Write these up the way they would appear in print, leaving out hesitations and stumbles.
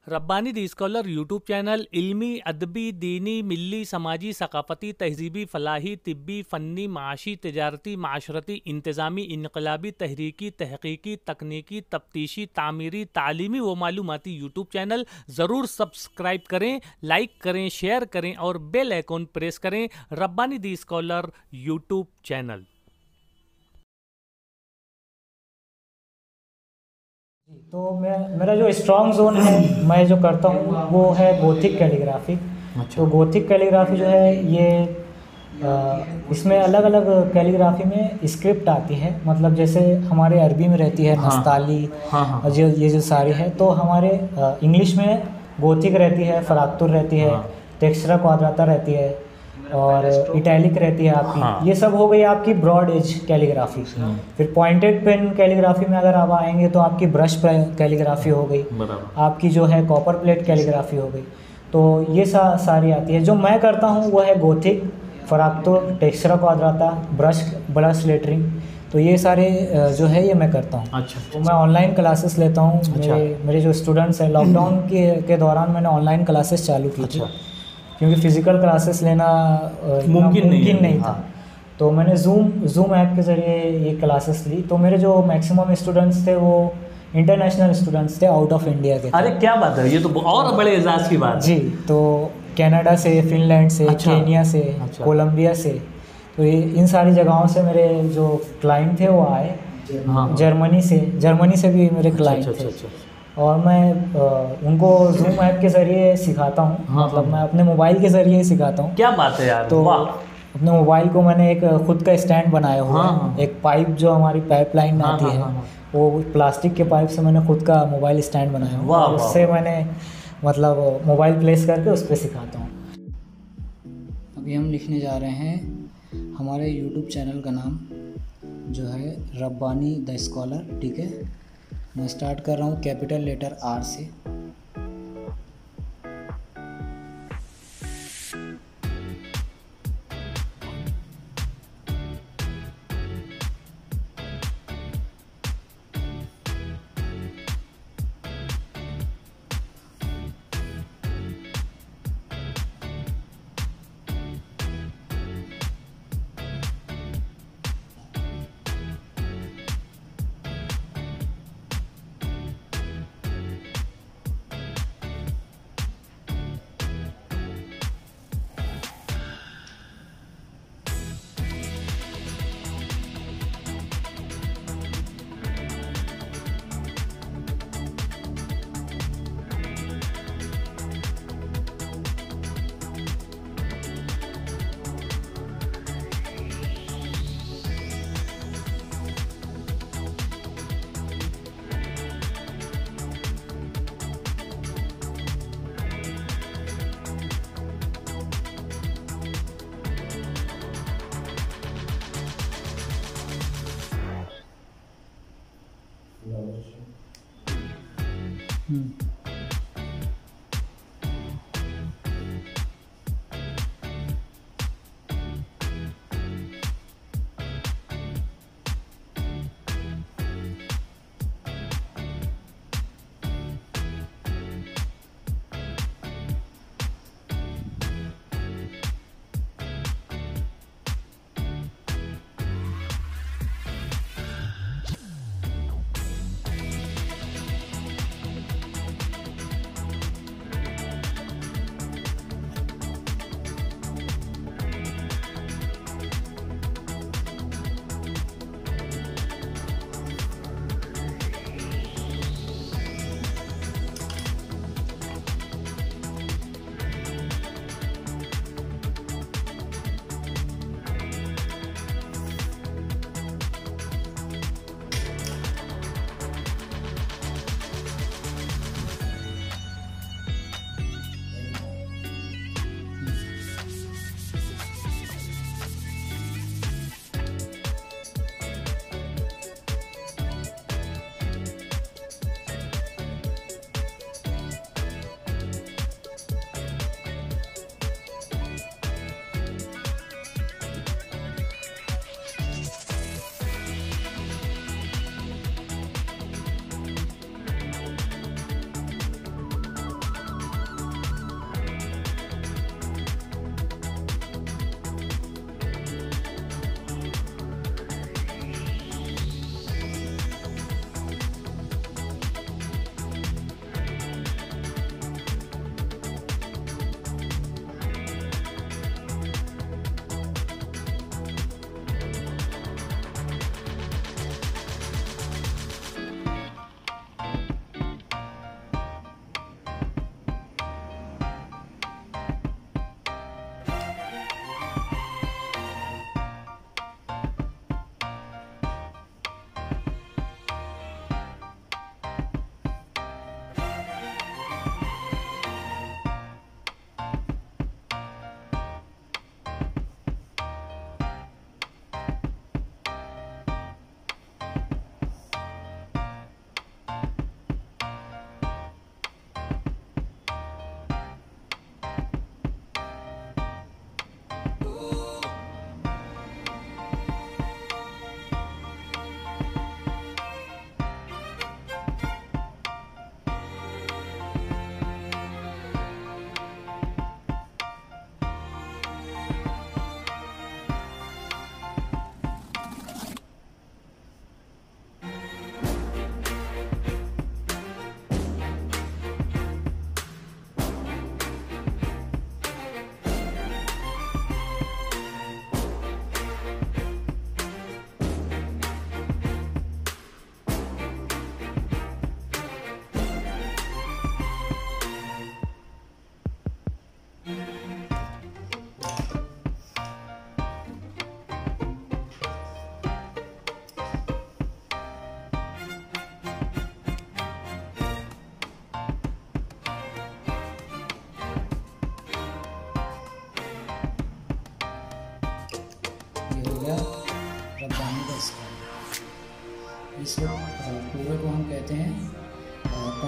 रब्बानी दी scholar YouTube channel इल्मी, अदबी, दीनी, मिल्ली, समाजी, सकाफ़ती, तहज़ीबी, फ़लाही, तिब्बी, फ़न्नी, माशी, तिजारती, माशरती, इंतज़ामी, इनकलाबी, तहरीकी, तहक़ीक़ी, तकनीकी, तफ्तीशी, तामीरी, तालीमी व मालूमाती यूट्यूब चैनल ज़रूर सब्सक्राइब करें, लाइक करें, शेयर करें और बेल आइकॉन प्रेस करें। रब्बानी दी स्कॉलर यूट्यूब चैनल। तो मेरा जो स्ट्रॉन्ग जोन है, मैं जो करता हूँ वो है गोथिक कैलीग्राफी। अच्छा। तो गोथिक कैलीग्राफी जो है ये इसमें अलग अलग कैलीग्राफी में स्क्रिप्ट आती है। मतलब जैसे हमारे अरबी में रहती है नस्ताली, हाँ। जो ये जो सारी है, तो हमारे इंग्लिश में गोथिक रहती है, फराक्तुर रहती है, टेक्सरा क्वाड्राटा रहती है और इटैलिक रहती है आपकी। हाँ। ये सब हो गई आपकी ब्रॉड एज कैलीग्राफी। फिर पॉइंटेड पेन कैलीग्राफी में अगर आप आएंगे तो आपकी ब्रश कैलीग्राफी हो गई, आपकी जो है कॉपर प्लेट कैलीग्राफी हो गई। तो ये सारी आती है। जो मैं करता हूँ वो है गोथिक, फराक्तुर, टेक्सरा क्वाड्राटा, ब्रश लेटरिंग। तो ये सारे जो है ये मैं करता हूँ। अच्छा। तो मैं ऑनलाइन क्लासेस लेता हूँ। मेरे जो स्टूडेंट्स हैं, लॉकडाउन के दौरान मैंने ऑनलाइन क्लासेस चालू की थी, क्योंकि फ़िज़िकल क्लासेस लेना मुमकिन नहीं था। तो मैंने जूम ऐप के ज़रिए ये क्लासेस ली। तो मेरे जो मैक्सिमम स्टूडेंट्स थे वो इंटरनेशनल स्टूडेंट्स थे, आउट ऑफ इंडिया के। अरे क्या बात है, ये तो और बड़े एजाज़ की बात है। जी, तो कनाडा से, फिनलैंड से, केनिया से, कोलंबिया से, तो ये इन सारी जगहों से मेरे जो क्लाइंट थे वो आए। जर्मनी से भी मेरे क्लाइंट थे। और मैं उनको जूम ऐप के ज़रिए सिखाता हूँ। मतलब मैं अपने मोबाइल के ज़रिए सिखाता हूँ। क्या बात है यार। तो अपने मोबाइल को मैंने एक खुद का स्टैंड बनाया हुआ है। एक पाइप जो हमारी पाइपलाइन आती है, वो प्लास्टिक के पाइप से मैंने खुद का मोबाइल स्टैंड बनाया हुआ है। उससे मैंने मतलब मोबाइल प्लेस करके उस पर सिखाता हूँ। अभी हम लिखने जा रहे हैं हमारे यूट्यूब चैनल का नाम, जो है रब्बानी द स्कॉलर। ठीक है, मैं स्टार्ट कर रहा हूँ कैपिटल लेटर आर से।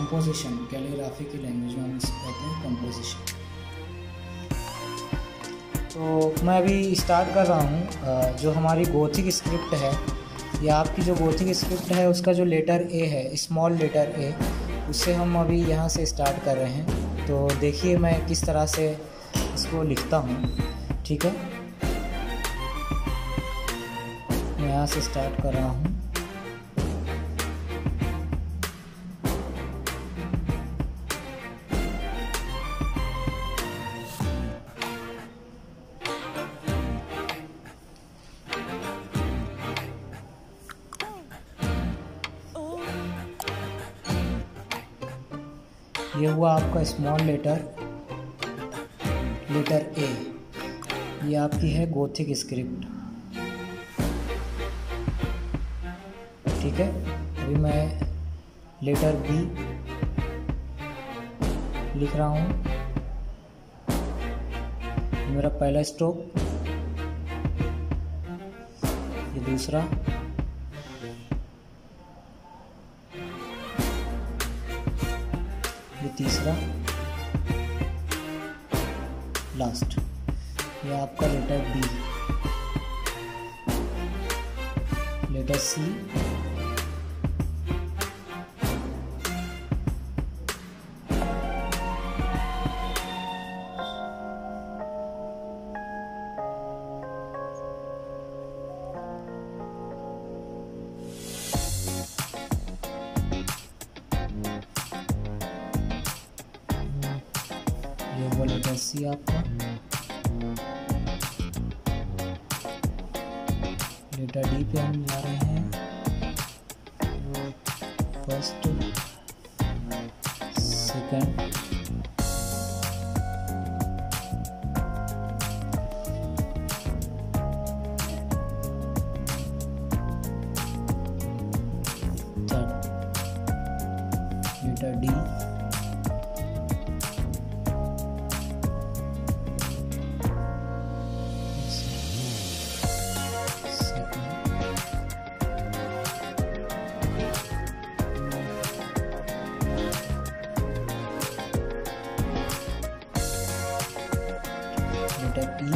कंपोजिशन, कैलीग्राफी की लैंग्वेज में हम इसे कहते हैं कंपोजिशन। तो मैं अभी स्टार्ट कर रहा हूँ। जो हमारी गोथिक स्क्रिप्ट है या आपकी जो गोथिक स्क्रिप्ट है उसका जो लेटर ए है, स्मॉल लेटर ए, उससे हम अभी यहाँ से स्टार्ट कर रहे हैं। तो देखिए मैं किस तरह से इसको लिखता हूँ, ठीक है। मैं यहाँ से स्टार्ट कर रहा हूँ। ये हुआ आपका स्मॉल लेटर ए। ये आपकी है गोथिक स्क्रिप्ट, ठीक है। अभी मैं लेटर बी लिख रहा हूँ। मेरा पहला स्ट्रोक, ये दूसरा, ये तीसरा, लास्ट। ये आपका लेटर बी। लेटर सी, ये वो लेटर सी आपका। लेटर डी पे हम जा रहे हैं। First, second, third. Letter D, letter E,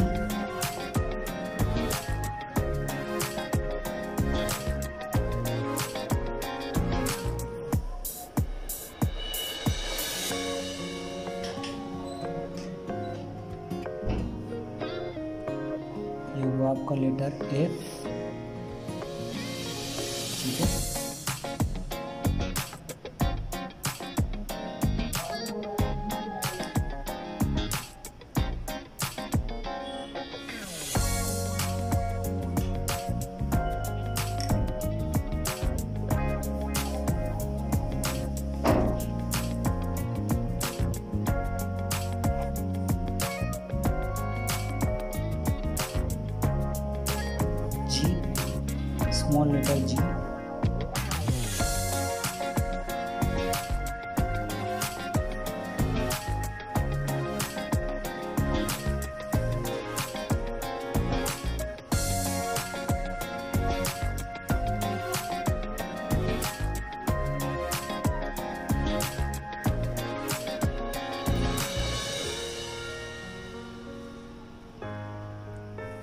ये हुआ आपका लेटर एफ, ठीक है। Small letter G,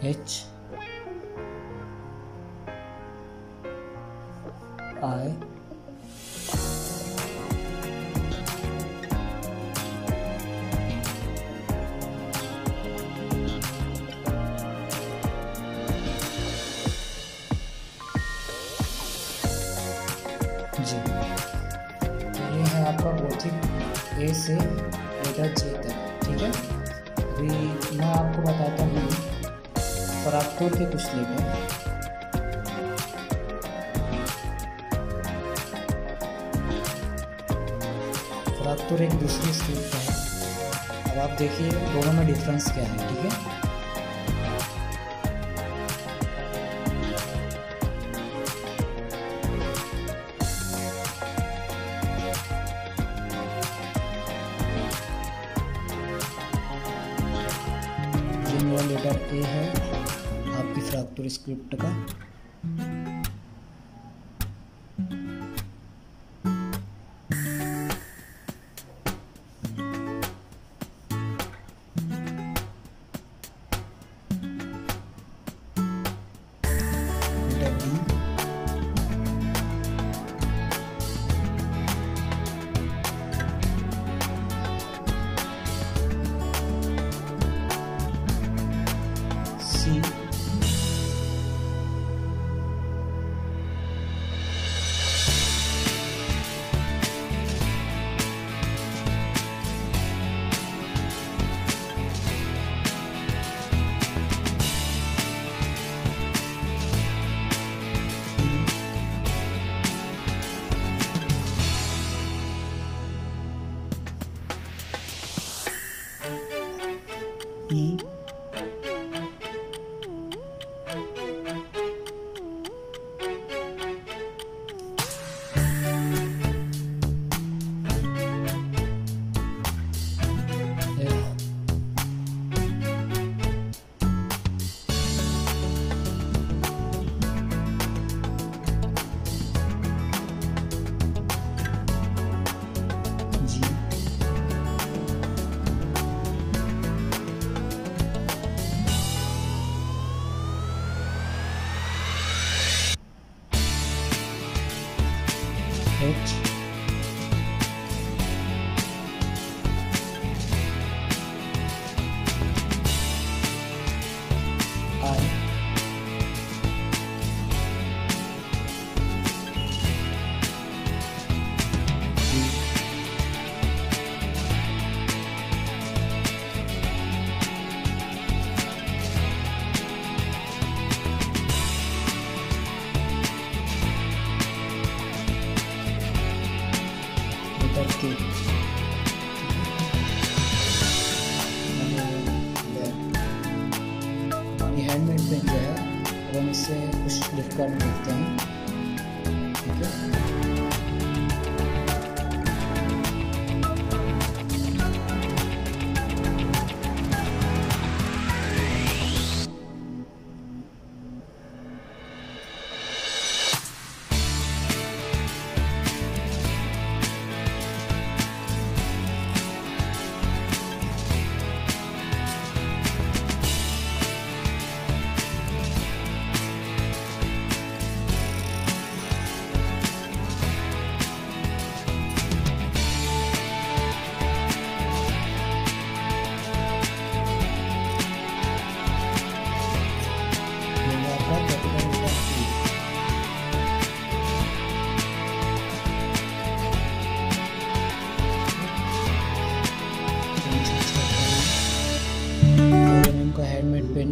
H, I, G. ये है आपका गोथिक ए से लेटर जे तक, ठीक है। अभी मैं आपको बताता हूँ फ्रैक्चर के कुछ लेटर। फ्रैक्चर एक दूसरी स्क्रिप्ट है। अब आप देखिए दोनों में डिफरेंस क्या है, ठीक है। ये मेरा लेटर ए है आपकी फ्रैक्चर स्क्रिप्ट का। ई H I K हमारी हैंडमेड पेन जो है अब हम इससे कुछ लिख कर देखते हैं। ठीक है, हैंडमेड पेन,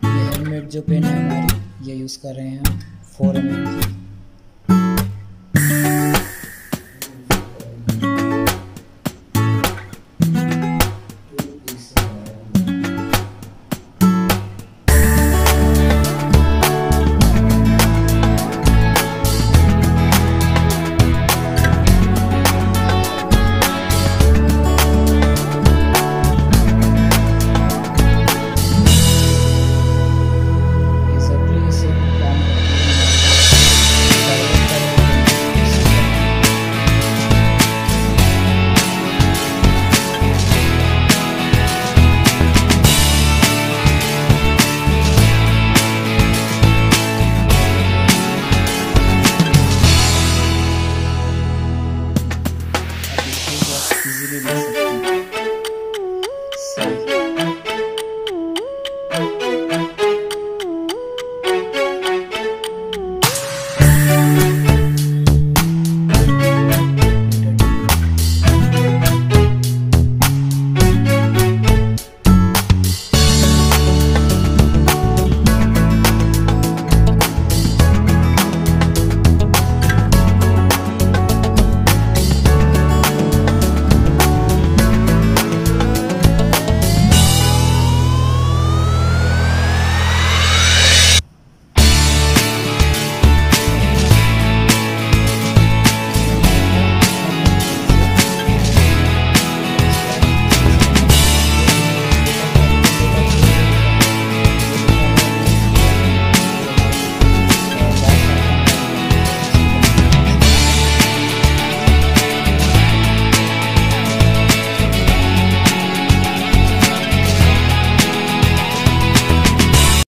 ये हैंडमेड जो पेन है हमारी ये यूज़ कर रहे हैं हम 4mm की।